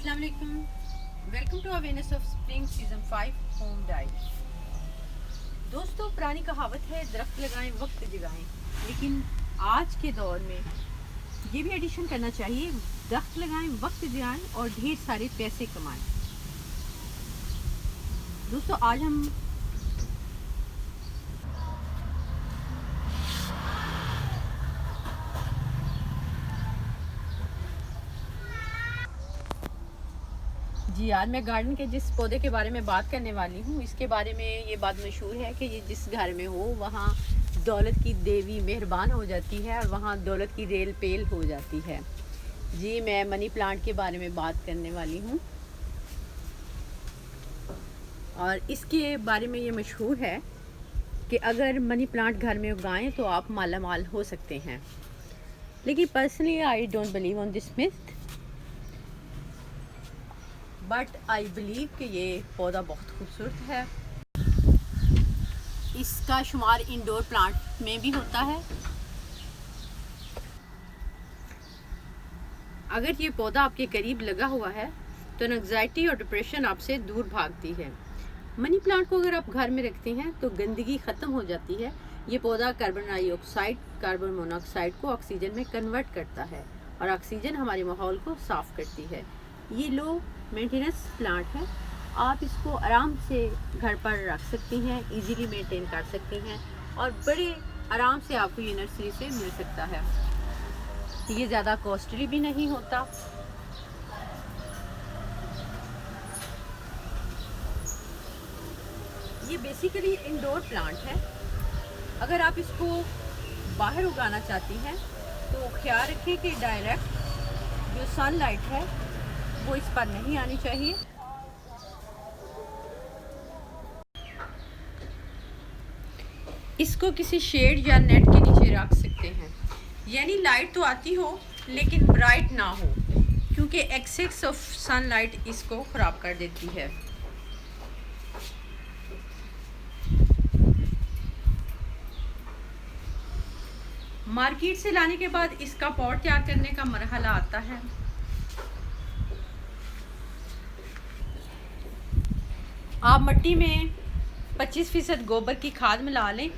अस्सलाम वालेकुम, welcome to awareness of spring season 5 home diet. दोस्तों, पुरानी कहावत है दरख्त लगाएं वक्त जगाएं, लेकिन आज के दौर में ये भी एडिशन करना चाहिए, दरख्त लगाएं वक्त जगाएं और ढेर सारे पैसे कमाएं। दोस्तों, आज हम आज मैं गार्डन के जिस पौधे के बारे में बात करने वाली हूँ, इसके बारे में ये बात मशहूर है कि ये जिस घर में हो वहाँ दौलत की देवी मेहरबान हो जाती है और वहाँ दौलत की रेल पेल हो जाती है। जी, मैं मनी प्लांट के बारे में बात करने वाली हूँ और इसके बारे में ये मशहूर है कि अगर मनी प्लांट घर में उगाएं तो आप माला माल हो सकते हैं। लेकिन personally I don't believe on this myth, but I believe कि ये पौधा बहुत खूबसूरत है। इसका शुमार इंडोर प्लांट में भी होता है। अगर ये पौधा आपके करीब लगा हुआ है तो एंग्जाइटी और डिप्रेशन आपसे दूर भागती है। मनी प्लांट को अगर आप घर में रखते हैं तो गंदगी ख़त्म हो जाती है। ये पौधा कार्बन डाइऑक्साइड, कार्बन मोनोऑक्साइड को ऑक्सीजन में कन्वर्ट करता है और ऑक्सीजन हमारे माहौल को साफ़ करती है। ये लो मेंटेनेंस प्लांट है, आप इसको आराम से घर पर रख सकती हैं, इजीली मेंटेन कर सकती हैं और बड़े आराम से आपको ये नर्सरी से मिल सकता है। ये ज़्यादा कॉस्टली भी नहीं होता। ये बेसिकली इंडोर प्लांट है। अगर आप इसको बाहर उगाना चाहती हैं तो ख्याल रखें कि डायरेक्ट जो सनलाइट है वो इस पर नहीं आनी चाहिए। इसको किसी शेड या नेट के नीचे रख सकते हैं, यानी लाइट तो आती हो लेकिन ब्राइट ना हो, क्योंकि एक्सेस ऑफ सनलाइट इसको ख़राब कर देती है। मार्केट से लाने के बाद इसका पॉट तैयार करने का मरहला आता है। आप मिट्टी में 25% गोबर की खाद मिला लें।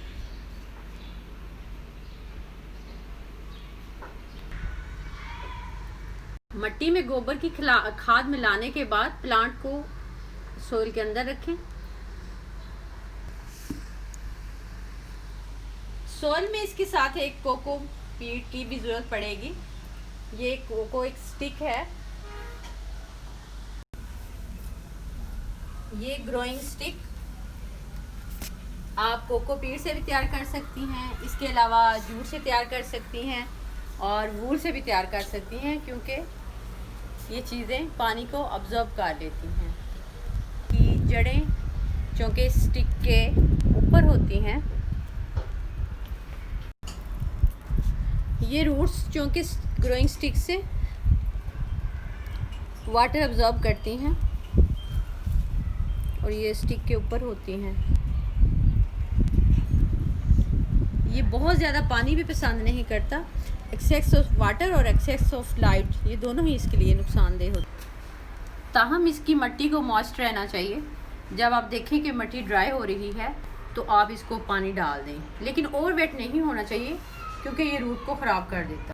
मिट्टी में गोबर की खाद मिलाने के बाद प्लांट को सोइल के अंदर रखें। सोइल में इसके साथ एक कोको पीट की भी ज़रूरत पड़ेगी। ये कोको एक स्टिक है, ये ग्रोइंग स्टिक आप कोको पीट से भी तैयार कर सकती हैं। इसके अलावा जूट से तैयार कर सकती हैं और वूल से भी तैयार कर सकती हैं, क्योंकि ये चीज़ें पानी को अब्जॉर्ब कर लेती हैं। कि जड़ें चूँकि स्टिक के ऊपर होती हैं, ये रूट्स चूँकि ग्रोइंग स्टिक से वाटर अब्जॉर्ब करती हैं और ये स्टिक के ऊपर होती हैं। ये बहुत ज़्यादा पानी भी पसंद नहीं करता। एक्सेस ऑफ वाटर और एक्सेस ऑफ लाइट, ये दोनों ही इसके लिए नुकसानदेह होते। ताहम इसकी मिट्टी को मॉइस्ट रहना चाहिए। जब आप देखें कि मिट्टी ड्राई हो रही है तो आप इसको पानी डाल दें, लेकिन ओवर वेट नहीं होना चाहिए, क्योंकि ये रूट को ख़राब कर देता।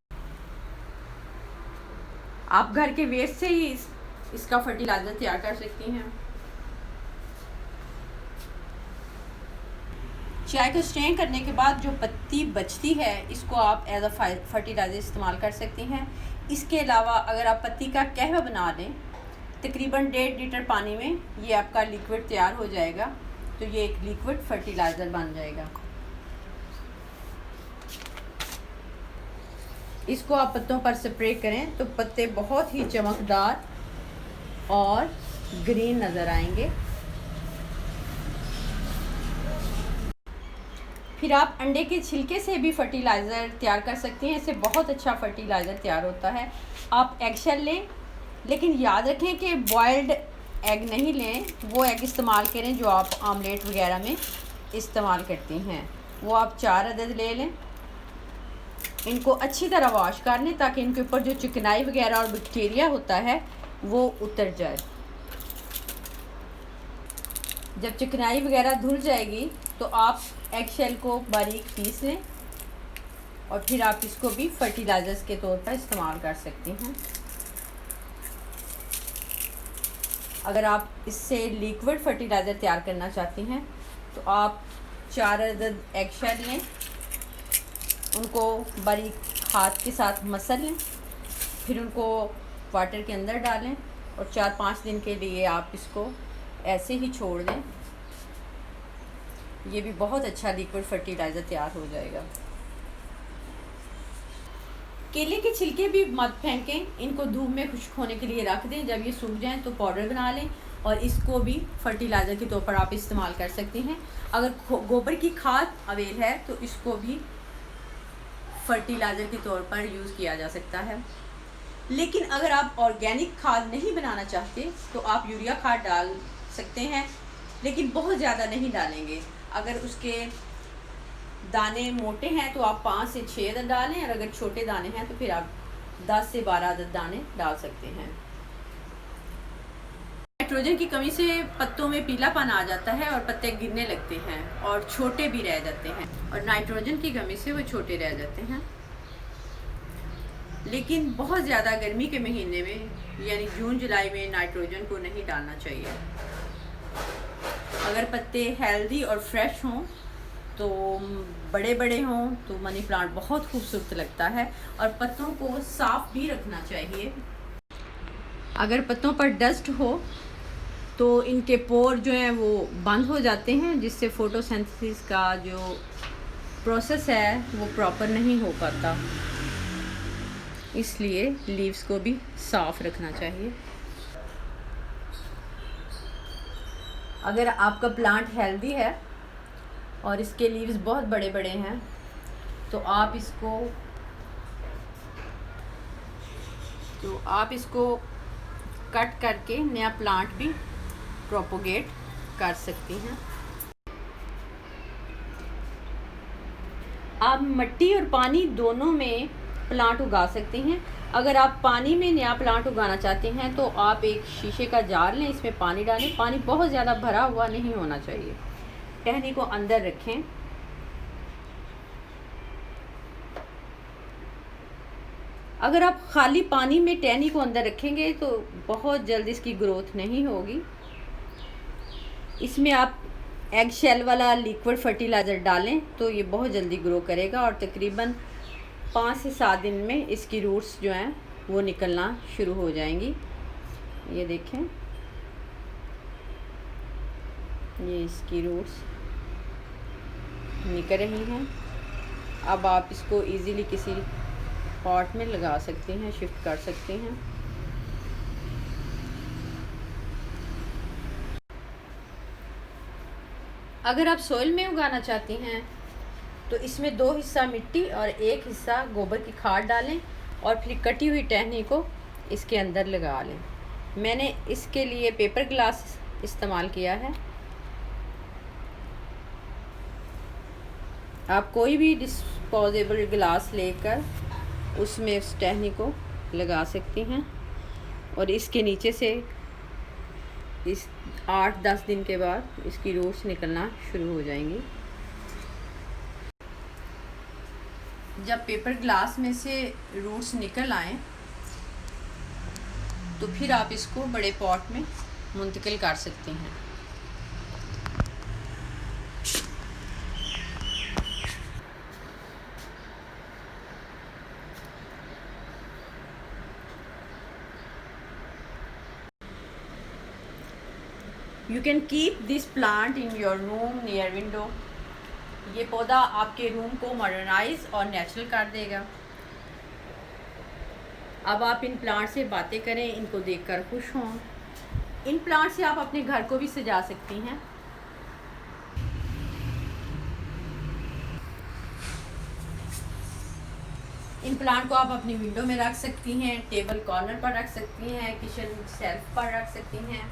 आप घर के वेस्ट से ही इसका फर्टिलाइज़र तैयार कर सकती हैं। चाय को स्ट्रेन करने के बाद जो पत्ती बचती है, इसको आप एज अ फर्टिलाइज़र इस्तेमाल कर सकती हैं। इसके अलावा अगर आप पत्ती का कहवा बना लें तकरीबन 1.5 लीटर पानी में, ये आपका लिक्विड तैयार हो जाएगा, तो ये एक लिक्विड फर्टिलाइज़र बन जाएगा। इसको आप पत्तों पर स्प्रे करें तो पत्ते बहुत ही चमकदार और ग्रीन नज़र आएंगे। फिर आप अंडे के छिलके से भी फर्टिलाइज़र तैयार कर सकती हैं। इससे बहुत अच्छा फर्टिलाइज़र तैयार होता है। आप एगशेल लें, लेकिन याद रखें कि बॉयल्ड एग नहीं लें, वो एग इस्तेमाल करें जो आप आमलेट वगैरह में इस्तेमाल करती हैं। वो आप 4 अदद ले लें। इनको अच्छी तरह वॉश कर लें ताकि इनके ऊपर जो चिकनाई वगैरह और बैक्टीरिया होता है वो उतर जाए। जब चिकनाई वगैरह धुल जाएगी तो आप एग शेल को बारीक पीस लें और फिर आप इसको भी फर्टिलाइज़र्स के तौर पर इस्तेमाल कर सकती हैं। अगर आप इससे लिक्विड फर्टिलाइज़र तैयार करना चाहती हैं तो आप 4 अदद एग शेल लें, उनको बारीक हाथ के साथ मसल लें, फिर उनको वाटर के अंदर डालें और 4-5 दिन के लिए आप इसको ऐसे ही छोड़ दें। ये भी बहुत अच्छा लिक्विड फर्टिलाइज़र तैयार हो जाएगा। केले के छिलके भी मत फेंकें, इनको धूप में खुश्क होने के लिए रख दें। जब ये सूख जाएं तो पाउडर बना लें और इसको भी फर्टिलाइज़र के तौर पर आप इस्तेमाल कर सकते हैं। अगर गोबर की खाद अवेल है तो इसको भी फर्टिलाइज़र के तौर पर यूज़ किया जा सकता है। लेकिन अगर आप ऑर्गेनिक खाद नहीं बनाना चाहते तो आप यूरिया खाद डाल सकते हैं, लेकिन बहुत ज़्यादा नहीं डालेंगे। अगर उसके दाने मोटे हैं तो आप 5 से 6 अदद डालें, और अगर छोटे दाने हैं तो फिर आप 10 से 12 अदद दाने डाल सकते हैं। नाइट्रोजन की कमी से पत्तों में पीलापन आ जाता है और पत्ते गिरने लगते हैं और छोटे भी रह जाते हैं, और नाइट्रोजन की कमी से वो छोटे रह जाते हैं। लेकिन बहुत ज़्यादा गर्मी के महीने में यानी जून जुलाई में नाइट्रोजन को नहीं डालना चाहिए। अगर पत्ते हेल्दी और फ्रेश हों तो बड़े बड़े हों तो मनी प्लांट बहुत खूबसूरत लगता है, और पत्तों को साफ़ भी रखना चाहिए। अगर पत्तों पर डस्ट हो तो इनके पोर जो हैं वो बंद हो जाते हैं, जिससे फोटोसिंथेसिस का जो प्रोसेस है वो प्रॉपर नहीं हो पाता। इसलिए लीव्स को भी साफ़ रखना चाहिए। अगर आपका प्लांट हेल्दी है और इसके लीव्स बहुत बड़े बड़े हैं तो आप इसको कट करके नया प्लांट भी प्रोपोगेट कर सकती हैं। आप मिट्टी और पानी दोनों में प्लांट उगा सकते हैं। अगर आप पानी में नया प्लांट उगाना चाहते हैं तो आप एक शीशे का जार लें, इसमें पानी डालें। पानी बहुत ज़्यादा भरा हुआ नहीं होना चाहिए। टहनी को अंदर रखें। अगर आप खाली पानी में टहनी को अंदर रखेंगे तो बहुत जल्द इसकी ग्रोथ नहीं होगी। इसमें आप एग शेल वाला लिक्विड फर्टिलाइज़र डालें तो ये बहुत जल्दी ग्रो करेगा, और तकरीबन 5 से 7 दिन में इसकी रूट्स जो हैं वो निकलना शुरू हो जाएंगी। ये देखें, ये इसकी रूट्स निकल रही हैं। अब आप इसको इजीली किसी पॉट में लगा सकते हैं, शिफ्ट कर सकते हैं। अगर आप सॉइल में उगाना चाहती हैं तो इसमें 2 हिस्सा मिट्टी और 1 हिस्सा गोबर की खाद डालें और फिर कटी हुई टहनी को इसके अंदर लगा लें। मैंने इसके लिए पेपर ग्लास इस्तेमाल किया है। आप कोई भी डिस्पोजेबल ग्लास लेकर उसमें उस टहनी को लगा सकती हैं, और इसके नीचे से इस 8-10 दिन के बाद इसकी रूट्स निकलना शुरू हो जाएंगी। जब पेपर ग्लास में से रूट्स निकल आएँ तो फिर आप इसको बड़े पॉट में मुंतकिल कर सकती हैं। You can keep this plant in your room near window. ये पौधा आपके रूम को मॉडर्नाइज और नेचुरल कर देगा। अब आप इन प्लांट से बातें करें, इनको देखकर खुश हों। इन प्लांट से आप अपने घर को भी सजा सकती हैं। इन प्लांट को आप अपनी विंडो में रख सकती हैं, टेबल कॉर्नर पर रख सकती हैं, किचन शेल्फ पर रख सकती हैं,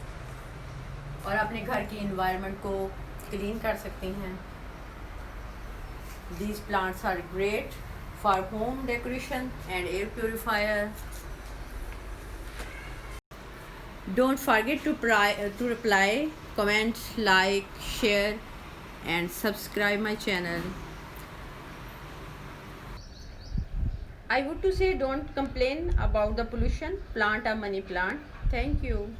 और अपने घर की एनवायरनमेंट को क्लीन कर सकती हैं। These plants are great for home decoration and air purifier. Don't forget to reply, comment, like, share, and subscribe my channel. I would to say don't complain about the pollution. Plant a money plant. Thank you.